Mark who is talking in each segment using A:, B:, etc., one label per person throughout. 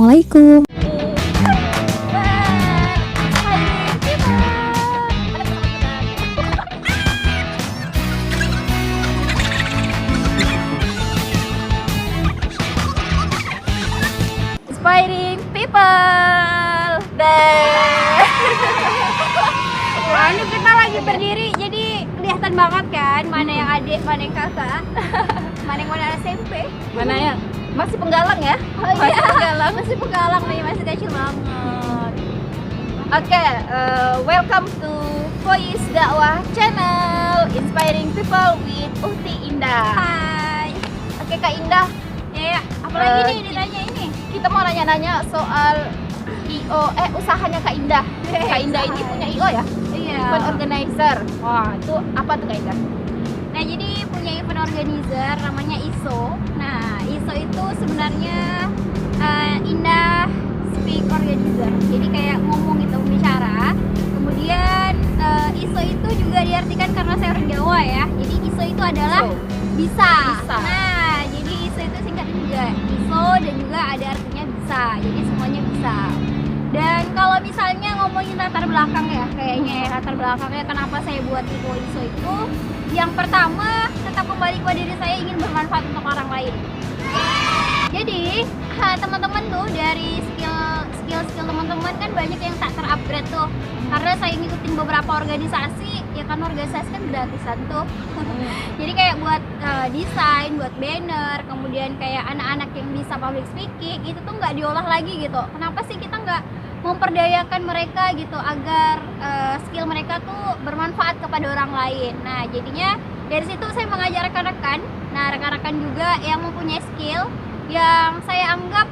A: Assalamualaikum.
B: Inspiring people.
C: Nah, ini kita lagi berdiri, jadi kelihatan banget kan mana yang adik, mana yang kakak, mana yang mana SMP.
B: Mana ya? Masih penggalang ya?
C: Oh iya, masih penggalang nih, masih kecil banget.
B: Oke, welcome to Voice Dakwah Channel, Inspiring People with Uhti Indah.
C: Hai.
B: Oke Kak Indah,
C: Ya, apalagi nih
B: Ki-
C: ditanya ini.
B: kita mau nanya-nanya soal usahanya Kak Indah. Kak Indah ini punya IO ya?
C: Iya.
B: Event organizer. Wah, itu apa tuh Kak Indah?
C: Nah, jadi punya event organizer namanya ISO. Nah, ISO itu sebenarnya Indah Speak Organizer. Jadi kayak ngomong gitu, bicara. Kemudian ISO itu juga diartikan karena saya orang Jawa ya. Jadi ISO itu adalah bisa.
B: Bisa.
C: Nah, jadi ISO itu singkatnya juga ISO dan juga ada artinya bisa. Jadi semuanya bisa. Dan kalau misalnya ngomongin latar belakang ya, kayaknya ya, latar belakangnya kenapa saya buat ISO itu, yang pertama tetap kembali kepada diri saya, ingin bermanfaat untuk orang lain. Jadi teman-teman tuh dari skill teman-teman kan banyak yang tak terupgrade tuh, karena saya ngikutin beberapa organisasi ya, kan organisasi kan gratisan tuh. Jadi kayak buat desain, buat banner, kemudian kayak anak-anak yang bisa public speaking itu tuh nggak diolah lagi gitu. Kenapa sih kita nggak memperdayakan mereka gitu agar skill mereka tuh bermanfaat kepada orang lain. Nah, jadinya dari situ saya mengajak rekan-rekan. Nah, rekan-rekan juga yang mempunyai skill yang saya anggap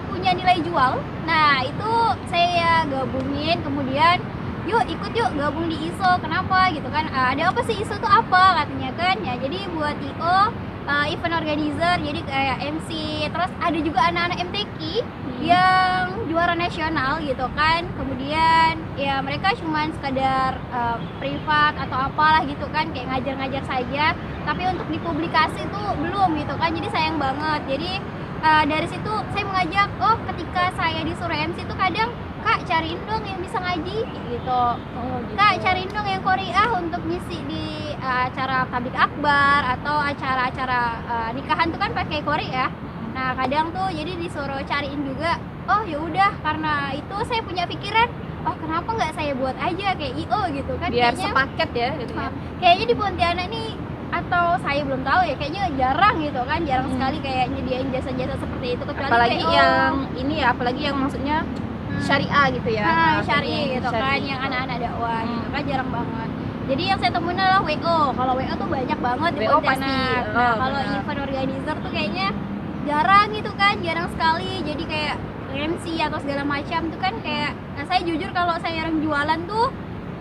C: punya nilai jual. Nah, itu saya gabungin, kemudian yuk ikut yuk gabung di ISO. Kenapa gitu kan? Ada apa sih ISO itu apa katanya kan? Ya, jadi buat IO event organizer, jadi kayak MC, terus ada juga anak-anak MTQ yang juara nasional gitu kan. Kemudian ya mereka cuman sekadar privat atau apalah gitu kan, kayak ngajar-ngajar saja, tapi untuk dipublikasi tuh belum gitu kan. Jadi sayang banget. Jadi dari situ saya mengajak, oh ketika saya disuruh MC tuh kadang, Kak cariin dong yang bisa ngaji gitu. Kak cariin dong yang Qori'ah untuk ngisi di acara tablik akbar atau acara-acara nikahan tuh kan pakai Qori'ah. Nah, kadang tuh jadi disuruh cariin juga. Oh ya udah, karena itu saya punya pikiran, oh kenapa nggak saya buat aja kayak IO gitu kan.
B: Biar
C: Kayaknya
B: sepaket ya gitu ya.
C: kayaknya di Pontianak nih, atau saya belum tahu ya, kayaknya jarang gitu kan, jarang sekali kayak nyediain jasa-jasa seperti itu, kecuali
B: Apalagi
C: kayak,
B: yang ini ya, apalagi yang maksudnya syariah gitu ya.
C: syari gitu kan,
B: Syari.
C: yang anak-anak dakwah gitu kan, jarang banget. Jadi yang saya temuin adalah WO. Kalau WO tuh banyak banget di
B: WO
C: Pontianak.
B: pasti.
C: Nah,
B: Oh,
C: kalau
B: benar.
C: event organizer tuh kayaknya jarang gitu kan, jarang sekali. Jadi kayak MC atau segala macam tuh kan kayak, nah saya jujur kalau saya orang jualan tuh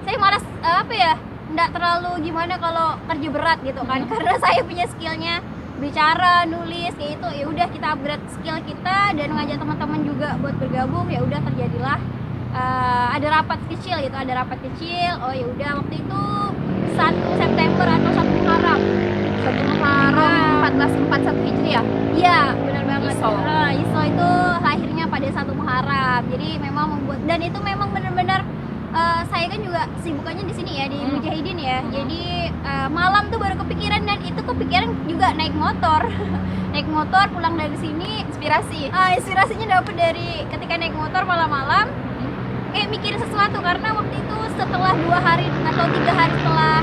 C: saya malas apa ya, nggak terlalu gimana kalau kerja berat gitu kan. Karena saya punya skillnya bicara, nulis kayak itu, ya udah kita upgrade skill kita dan ngajak teman-teman juga buat bergabung. Ya udah terjadilah ada rapat kecil gitu, ada rapat kecil. Oh ya udah, waktu itu 1 September atau 1 Muharram.
B: 1 Muharram 1441 Hijriah.
C: Iya, benar banget.
B: ISO.
C: ISO itu lahirnya pada 1 Muharram. Jadi memang membuat, dan itu memang benar-benar saya kan juga sibukannya di sini ya, di Mujahidin ya. Jadi malam tuh baru kepikiran, dan itu kepikiran juga naik motor. Naik motor pulang dari sini, inspirasinya dapat dari ketika naik motor malam-malam. Kayak mikir sesuatu, karena waktu itu setelah 2 hari atau 3 hari setelah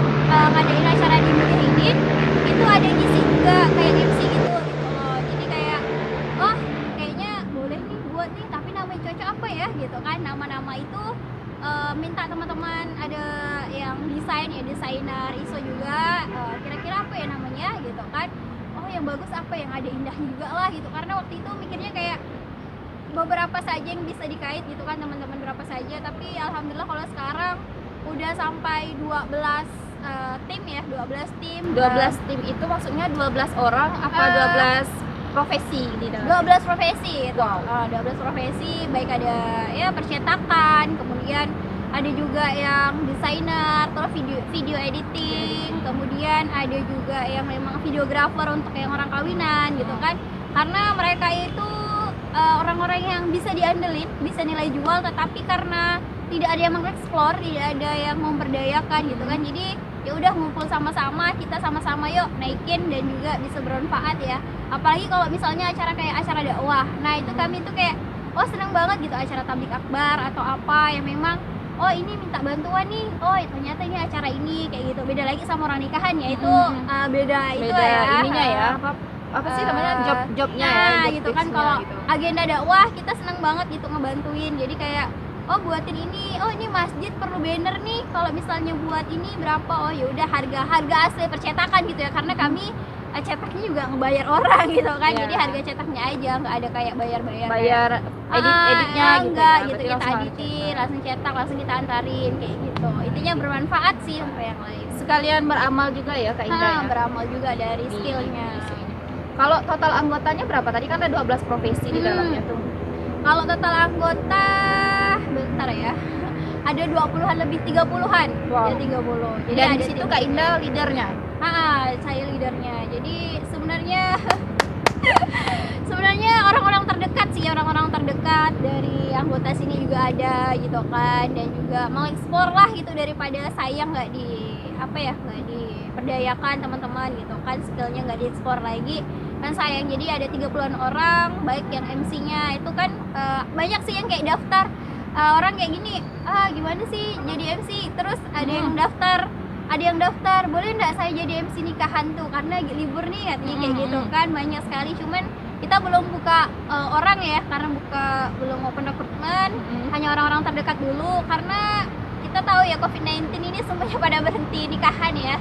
C: ngadain acara di Mujahidin, itu ada ngisi juga kayak MC gitu loh. Jadi kayak, oh kayaknya boleh nih buat nih, tapi namanya cocok apa ya gitu kan. Nama-nama itu minta teman-teman, ada yang desain ya, desainer ISO juga, kira-kira apa ya namanya gitu kan. Oh yang bagus apa, yang ada indahnya juga lah gitu. Karena waktu itu mikirnya kayak beberapa saja yang bisa dikait gitu kan, teman-teman berapa saja. Tapi alhamdulillah kalau sekarang udah sampai 12 tim ya, 12 tim.
B: 12 tim itu maksudnya 12 orang apa 12 profesi di dalam?
C: 12 profesi itu.
B: Wow.
C: 12 profesi, baik ada ya percetakan, kemudian ada juga yang desainer, terus video editing, kemudian ada juga yang memang videographer untuk yang orang kawinan gitu kan. Karena mereka itu orang-orang yang bisa diandelin, bisa nilai jual, tetapi karena tidak ada yang mengeksplor, tidak ada yang memberdayakan gitu kan. Jadi ya udah ngumpul sama-sama, kita sama-sama yuk naikin dan juga bisa bermanfaat ya. Apalagi kalau misalnya acara kayak acara dakwah. Nah, itu kami tuh kayak seneng banget gitu, acara tablik akbar atau apa yang memang ini minta bantuan nih, ternyata ini acara ini kayak gitu. Beda lagi sama orang nikahan ya, itu beda itu ya
B: ininya ya, apa sih namanya, job-jobnya ya,
C: nah
B: job
C: gitu kan.
B: desknya
C: Kalau
B: gitu.
C: agenda dakwah kita seneng banget gitu ngebantuin. Jadi kayak buatin ini, ini masjid perlu banner nih, kalau misalnya buat ini berapa, ya udah harga asli percetakan gitu ya, karena kami cetaknya juga ngebayar orang gitu kan. Jadi harga cetaknya aja, nggak ada kayak bayar
B: editnya gitu
C: enggak
B: ya,
C: gitu,
B: berarti
C: kita editin, langsung cetak, langsung kita antarin kayak gitu. Intinya bermanfaat sih untuk yang lain.
B: sekalian beramal juga ya Kak Indah ya.
C: Beramal juga dari skillnya.
B: Kalau total anggotanya berapa? Tadi kan ada 12 profesi di dalamnya tuh.
C: Kalau total anggota, bentar ya, ada 20-an lebih, 30-an.
B: Wow.
C: Ya 30. Jadi
B: Dan
C: ada
B: di situ Kak Indah leadernya.
C: saya leadernya. Jadi sebenarnya orang-orang terdekat sih, orang-orang terdekat dari anggota sini juga ada gitu kan, dan juga mengeksplor lah gitu, daripada saya nggak diperdayakan teman-teman gitu kan, skillnya nggak dieksplor lagi kan sayang. Jadi ada 30-an orang, baik yang MC-nya itu kan banyak sih yang kayak daftar, orang kayak gini, gimana sih jadi MC, terus ada yang daftar, boleh nggak saya jadi MC nikahan tuh karena libur nih katanya kayak gitu kan. Banyak sekali, cuman kita belum buka orang ya, karena belum open recruitment, hanya orang-orang terdekat dulu, karena kita tahu ya COVID-19 ini semuanya pada berhenti nikahan ya.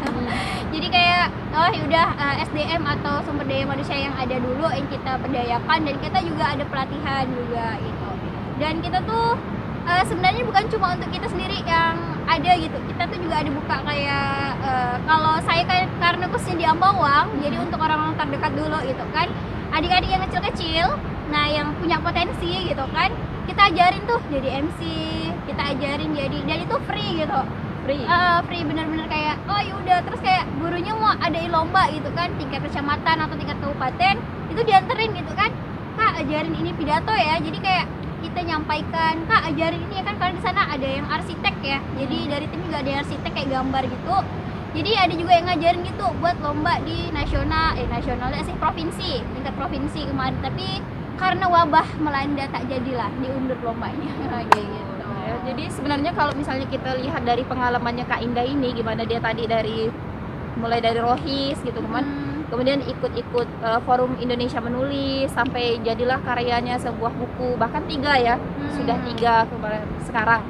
C: Jadi kayak yaudah SDM atau sumber daya manusia yang ada dulu yang kita berdayakan, dan kita juga ada pelatihan juga gitu. Dan kita tuh sebenarnya bukan cuma untuk kita sendiri yang ada gitu, kita tuh juga ada buka kayak kalau saya karena khususnya di Ambawang, jadi untuk orang-orang terdekat dulu gitu kan, adik-adik yang kecil-kecil, nah yang punya potensi gitu kan, kita ajarin tuh jadi MC, kita ajarin jadi, dan itu free gitu, free bener-bener kayak yaudah. Terus kayak gurunya mau adain lomba gitu kan, tingkat kecamatan atau tingkat kabupaten, itu dianterin gitu kan, Kak ajarin ini pidato ya, jadi kayak kita nyampaikan, Kak ajarin ini ya kan, karena di sana ada yang arsitek ya, jadi dari tim juga ada yang arsitek kayak gambar gitu. Jadi ada juga yang ngajarin gitu buat lomba di nasionalnya sih provinsi, tingkat provinsi kemarin, tapi karena wabah melanda tak jadilah, diundur lombanya kayak gitu.
B: Jadi sebenarnya kalau misalnya kita lihat dari pengalamannya Kak Indah ini, gimana dia tadi mulai dari Rohis gitu kan, kemudian ikut forum Indonesia menulis, sampai jadilah karyanya sebuah buku, bahkan 3 ya, sudah 3 kemarin sekarang.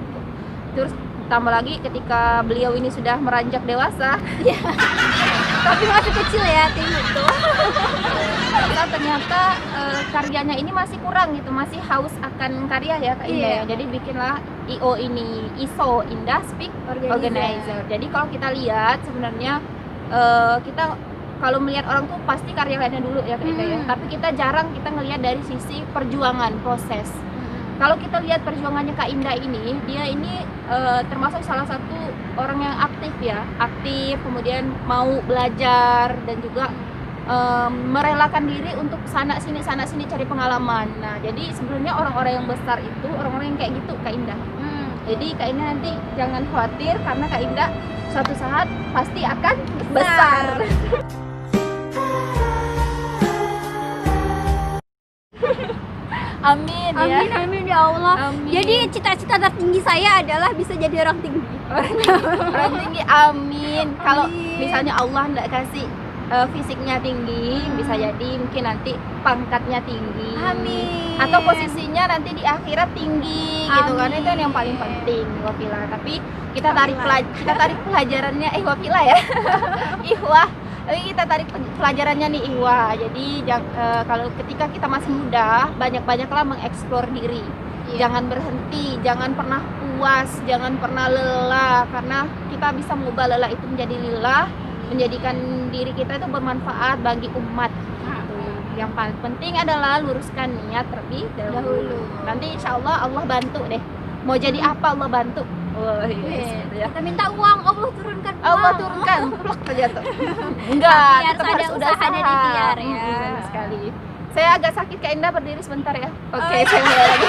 B: Terus tambah lagi ketika beliau ini sudah meranjak dewasa,
C: tapi masih kecil ya tim itu.
B: ternyata karyanya ini masih kurang gitu, masih haus akan karya ya Kak Indah ya. Jadi bikinlah IO ini, ISO, Indah Speak Organizer. Jadi kalau kita lihat sebenarnya kita kalau melihat orang tuh pasti karyanya dulu ya Kak Indah ya. Tapi kita jarang ngelihat dari sisi perjuangan, proses. Kalau kita lihat perjuangannya Kak Indah ini, dia ini termasuk salah satu orang yang aktif, kemudian mau belajar dan juga merelakan diri untuk sana sini cari pengalaman. Nah, jadi sebenarnya orang-orang yang besar itu orang-orang yang kayak gitu Kak Indah. Jadi Kak Indah nanti jangan khawatir, karena Kak Indah suatu saat pasti akan besar. Amin ya.
C: Amin ya Allah.
B: Amin.
C: Jadi cita-cita tertinggi saya adalah bisa jadi orang tinggi.
B: Orang tinggi, amin. Kalau misalnya Allah nggak kasih fisiknya tinggi, bisa jadi mungkin nanti pangkatnya tinggi.
C: Amin.
B: Atau posisinya nanti di akhirat tinggi gitu kan. Itu yang paling penting Wafila. Tapi kita tarik pelajarannya Wafila ya. Ihwah. Tapi kita tarik pelajarannya nih Iwa. Jadi kalau ketika kita masih muda, banyak-banyaklah mengeksplor diri. Jangan berhenti, jangan pernah puas, jangan pernah lelah, karena kita bisa mengubah lelah itu menjadi lillah, menjadikan diri kita itu bermanfaat bagi umat. Yang paling penting adalah luruskan niat terlebih dahulu. Nanti insya Allah bantu deh. Mau jadi apa Allah bantu.
C: Kita minta uang, Allah turunkan uang.
B: Allah turunkan, plak saja tuh. Enggak,
C: harus ada usaha dan ikhtiar ya.
B: Benar sekali. Saya agak sakit, Kak Indah berdiri sebentar ya. Oke, saya mulai lagi.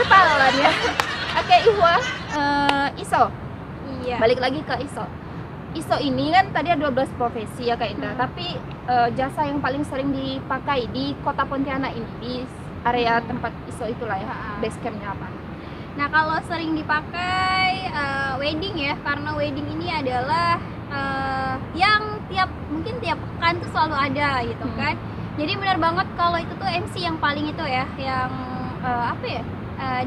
B: Ketahuan ya. Oke, Ihwa, ISO.
C: Iya.
B: Balik lagi ke ISO. ISO ini kan tadi ada 12 profesi ya Kak Indah, tapi jasa yang paling sering dipakai di Kota Pontianak ini, di area tempat ISO itulah ya, base campnya apa?
C: Nah, kalau sering dipakai wedding ya, karena wedding ini adalah yang mungkin tiap pekan tuh selalu ada gitu kan. Jadi benar banget kalau itu tuh MC yang paling itu ya, yang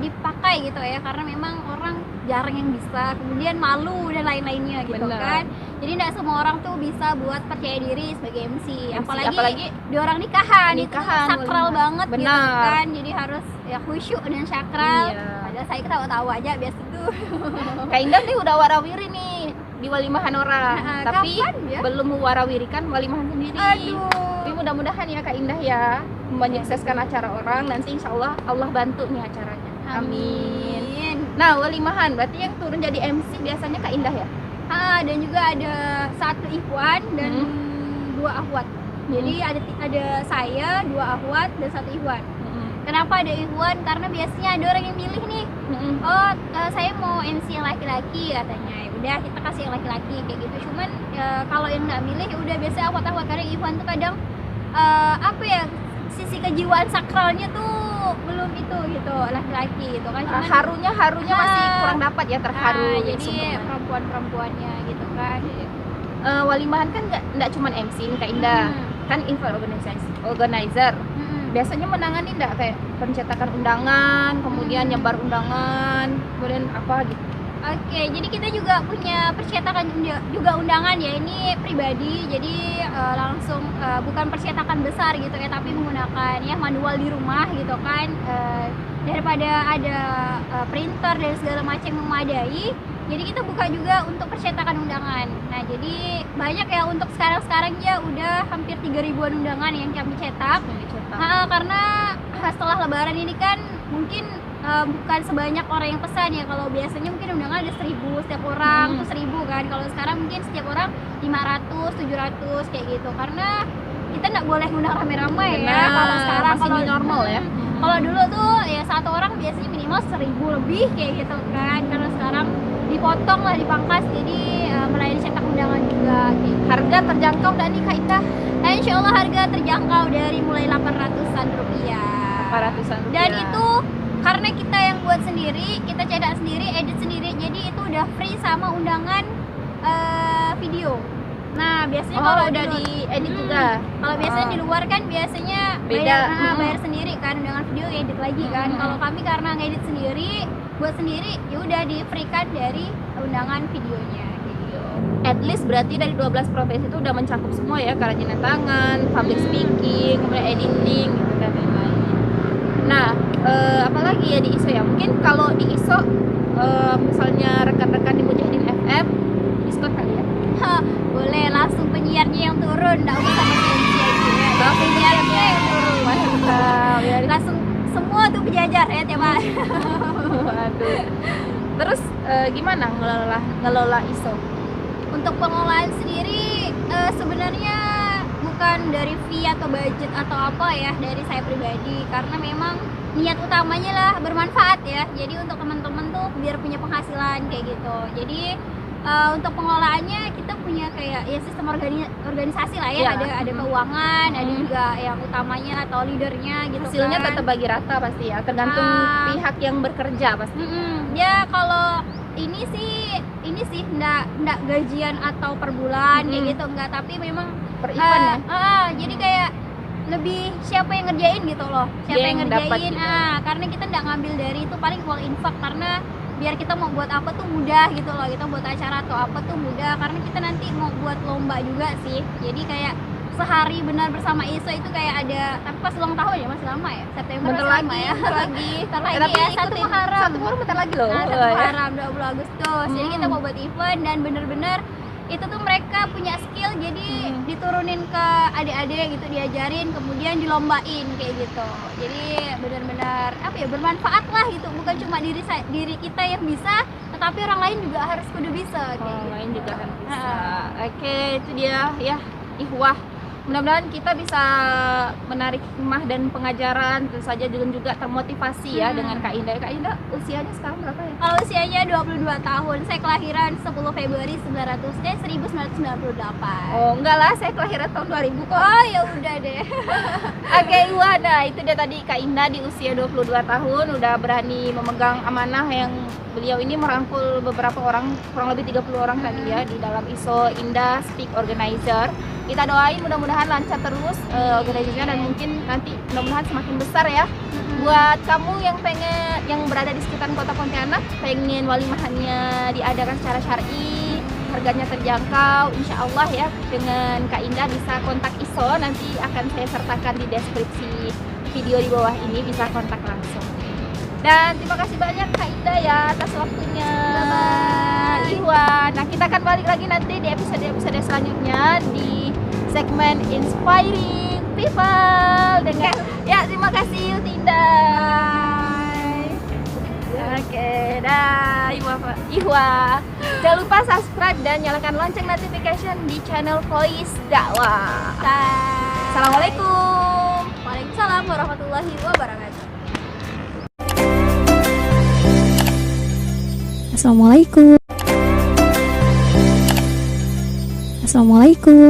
C: dipakai gitu ya, karena memang orang jarang yang bisa, kemudian malu dan lain-lainnya gitu.
B: Bener.
C: Kan. Jadi tidak semua orang tuh bisa buat percaya diri sebagai MC. Apalagi di orang nikahan itu sakral banget gitu kan. Jadi harus ya khusyuk dan sakral.
B: Iya.
C: Padahal saya ketawa-tawa aja biasa tuh.
B: Kak Indah nih udah warawiri nih di walimahan orang, tapi
C: kapan ya?
B: belum mewarawirikan walimahan sendiri.
C: Aduh.
B: Tapi mudah-mudahan ya Kak Indah ya menyukseskan acara orang, nanti insya Allah Allah bantu nih acaranya. Amin. Nah, walimahan berarti yang turun jadi MC biasanya Kak Indah ya?
C: Dan juga ada satu ikhwan dan dua akhwat. Jadi ada saya, dua akhwat dan satu ikhwan. Kenapa ada ikhwan? Karena biasanya ada orang yang milih nih. Saya mau MC yang laki-laki katanya. Ya udah kita kasih yang laki-laki kayak gitu. Cuman kalau yang nggak milih ya udah biasa akhwat-akhwat, karena ikhwan tuh kadang sisi kejiwaan sakralnya tuh belum itu gitu, laki-laki gitu kan. Cuman
B: harunya masih kurang dapat ya, terharu.
C: Jadi perempuan-perempuannya gitu kan.
B: Walimahan kan nggak cuma MC nih Kak Indah, kan event organizer. Biasanya menangani nggak kayak pencetakan undangan, kemudian nyebar undangan, kemudian apa gitu?
C: Oke, jadi kita juga punya percetakan juga undangan ya, ini pribadi, jadi langsung bukan percetakan besar gitu ya, tapi menggunakan ya manual di rumah gitu kan, daripada ada printer dan segala macam memadai. Jadi kita buka juga untuk percetakan undangan. Nah, jadi banyak ya untuk sekarang ya udah hampir 3.000-an undangan yang kami cetak. Karena setelah lebaran ini kan mungkin bukan sebanyak orang yang pesan ya. Kalau biasanya mungkin undangan ada 1.000 setiap orang, tuh 1.000 kan. Kalau sekarang mungkin setiap orang 500, 700 kayak gitu. Karena kita nggak boleh undang rame-rame ya. Kalau sekarang
B: masih normal ya.
C: Kalau dulu tuh ya satu orang biasanya minimal 1.000 lebih kayak gitu kan. Karena sekarang dipotong lah, dipangkas, jadi melayani cetak undangan juga kayak gitu.
B: Harga terjangkau dan nih Kak Indah?
C: Nah, insya Allah harga terjangkau dari mulai 800-an rupiah.
B: 800-an rupiah.
C: Dan itu karena kita yang buat sendiri, kita cetak sendiri, edit sendiri, jadi itu udah free sama undangan video. Nah, biasanya kalau
B: udah diedit juga.
C: Kalau biasanya di luar kan biasanya
B: beda,
C: bayar sendiri kan, undangan video edit lagi kan. Kalau kami karena ngedit sendiri, buat sendiri, ya udah di free kan dari undangan videonya.
B: At least berarti dari 12 profesi itu udah mencakup semua ya, kerajinan tangan, public speaking, kemudian editing gitu dan lain-lain. Nah, apalagi ya di ISO ya? Mungkin kalau di ISO misalnya rekan-rekan di Mujahidin FM diskon kali ya?
C: Boleh, langsung penyiarnya yang turun, nggak usah sama MC aja ya.
B: Langsung
C: penyiarnya yang turun.
B: Mantap.
C: Langsung semua tuh penjajar ya tiap hari.
B: Waduh. Terus gimana ngelola ISO?
C: Untuk pengelolaan sendiri sebenarnya bukan dari fee atau budget atau apa ya dari saya pribadi, karena memang niat utamanya lah bermanfaat ya. Jadi untuk teman-teman tuh biar punya penghasilan kayak gitu. Jadi untuk pengelolaannya kita punya kayak ya sistem organisasi lah ya, ada keuangan, ada juga yang utamanya atau leadernya gitu.
B: Hasilnya
C: kan
B: tetap bagi rata pasti ya, tergantung pihak yang bekerja pasti.
C: Ya kalau ini sih enggak gajian atau per bulan kayak gitu, enggak, tapi memang
B: per event ya.
C: jadi kayak lebih siapa yang ngerjain gitu loh, siapa yang ngerjain
B: gitu.
C: Karena kita enggak ngambil dari itu, paling uang infak, karena biar kita mau buat apa tuh mudah gitu loh, kita buat acara atau apa tuh mudah, karena kita nanti mau buat lomba juga sih. Jadi kayak sehari benar bersama ISO itu kayak ada, tapi pas ulang tahun ya masih lama ya, September
B: bentar
C: masih
B: lagi,
C: lama ya.
B: bentar lagi
C: ya, 1 Muharram.
B: 1 Muharram bentar lagi loh.
C: 1 Muharram 20 Agustus. Jadi kita mau buat event dan bener-bener itu tuh mereka punya skill, jadi diturunin ke adik-adik gitu, diajarin, kemudian dilombain kayak gitu. Jadi benar-benar bermanfaat lah gitu, bukan cuma diri kita yang bisa, tetapi orang lain juga harus kudu bisa kayak gitu.
B: Lain juga harus bisa. Oke, itu dia ya, Ihwah mudah-mudahan kita bisa menarik hikmah dan pengajaran, tentu saja juga termotivasi ya dengan Kak Indah. Kak Indah usianya sekarang berapa ya?
C: Kalau usianya 22 tahun, saya kelahiran 10 Februari 1998.
B: Oh enggak lah, saya kelahiran tahun 2000 kok.
C: Oh ya udah deh.
B: Oke, Iwana, itu dia tadi Kak Indah di usia 22 tahun udah berani memegang amanah yang beliau ini merangkul beberapa orang, kurang lebih 30 orang tadi ya di dalam ISO Indah Speak Organizer. Kita doain mudah-mudahan lancar terus organisasinya dan mungkin nanti mudah-mudahan semakin besar ya. Buat kamu yang berada di sekitar kota Pontianak, pengen walimahannya diadakan secara syar'i, harganya terjangkau, insya Allah ya dengan Kak Indah bisa kontak ISO, nanti akan saya sertakan di deskripsi video di bawah ini, bisa kontak langsung. Dan terima kasih banyak Kak Indah ya atas waktunya.
C: Bye-bye.
B: Iwan. Nah kita akan balik lagi nanti di episode selanjutnya di segmen Inspiring People dengan ya terima kasih Yutinda. Oke, dah Ihwa. Jangan lupa subscribe dan nyalakan lonceng notification di channel Voice Dakwah. Assalamualaikum.
C: Waalaikumsalam warahmatullahi wabarakatuh.
A: Assalamualaikum. Assalamualaikum.